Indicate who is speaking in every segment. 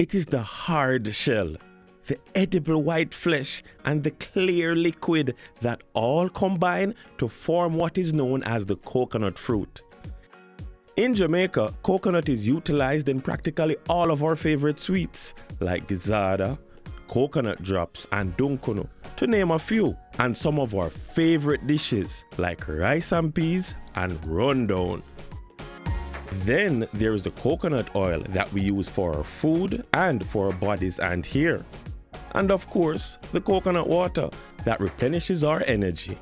Speaker 1: It is the hard shell, the edible white flesh, and the clear liquid that all combine to form what is known as the coconut fruit. In Jamaica, coconut is utilized in practically all of our favorite sweets like gizzada, coconut drops, and dunkunu, to name a few, and some of our favorite dishes like rice and peas and rundown. Then there is the coconut oil that we use for our food and for our bodies and hair. And of course, the coconut water that replenishes our energy.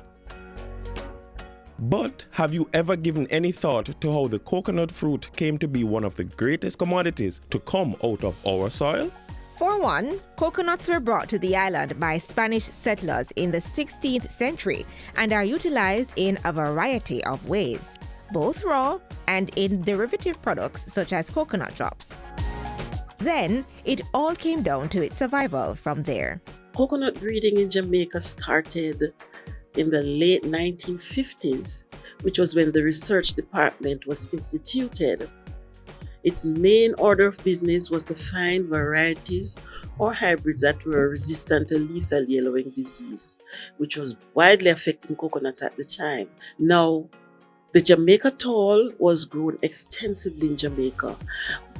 Speaker 1: But have you ever given any thought to how the coconut fruit came to be one of the greatest commodities to come out of our soil?
Speaker 2: For one, coconuts were brought to the island by Spanish settlers in the 16th century and are utilized in a variety of ways, both raw and in derivative products such as coconut drops. Then, it all came down to its survival from there.
Speaker 3: Coconut breeding in Jamaica started in the late 1950s, which was when the research department was instituted. Its main order of business was to find varieties or hybrids that were resistant to lethal yellowing disease, which was widely affecting coconuts at the time. Now, the Jamaica tall was grown extensively in Jamaica,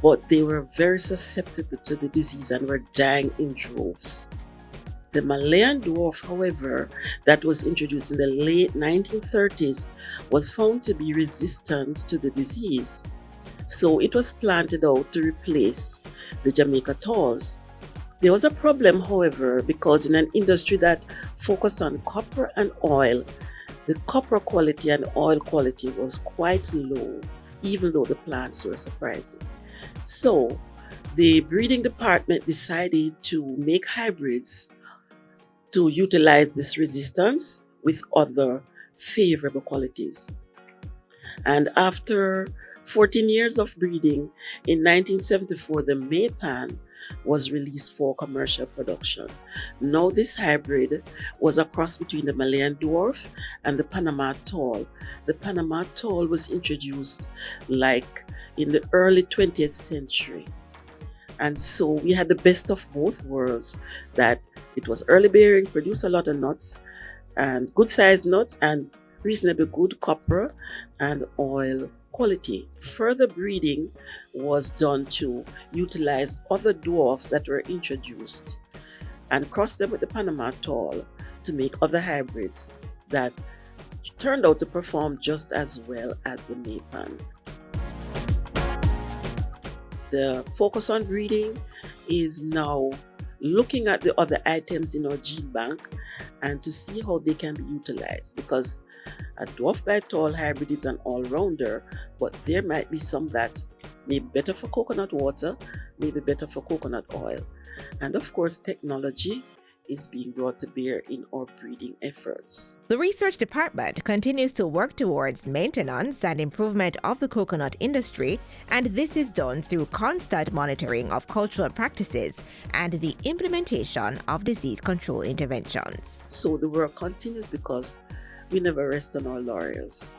Speaker 3: but they were very susceptible to the disease and were dying in droves. The Malayan dwarf, however, that was introduced in the late 1930s, was found to be resistant to the disease. So it was planted out to replace the Jamaica talls. There was a problem, however, because in an industry that focused on copper and oil, the copper quality and oil quality was quite low, even though the plants were surprising. So the breeding department decided to make hybrids to utilize this resistance with other favorable qualities. And after 14 years of breeding, in 1974, the Maypan was released for commercial production. Now this hybrid was a cross between the Malayan dwarf and the Panama tall. The Panama tall was introduced like in the early 20th century. And so we had the best of both worlds, that it was early bearing, produced a lot of nuts, and good sized nuts, and reasonably good copper and oil quality. Further breeding was done to utilize other dwarfs that were introduced and cross them with the Panama tall to make other hybrids that turned out to perform just as well as the Maypan. The focus on breeding is now looking at the other items in our gene bank and to see how they can be utilized, because a dwarf by tall hybrid is an all-rounder, but there might be some that may be better for coconut water, may be better for coconut oil. And of course, technology is being brought to bear in our breeding efforts.
Speaker 2: The research department continues to work towards maintenance and improvement of the coconut industry, and this is done through constant monitoring of cultural practices and the implementation of disease control interventions.
Speaker 3: So the work continues because we never rest on our laurels.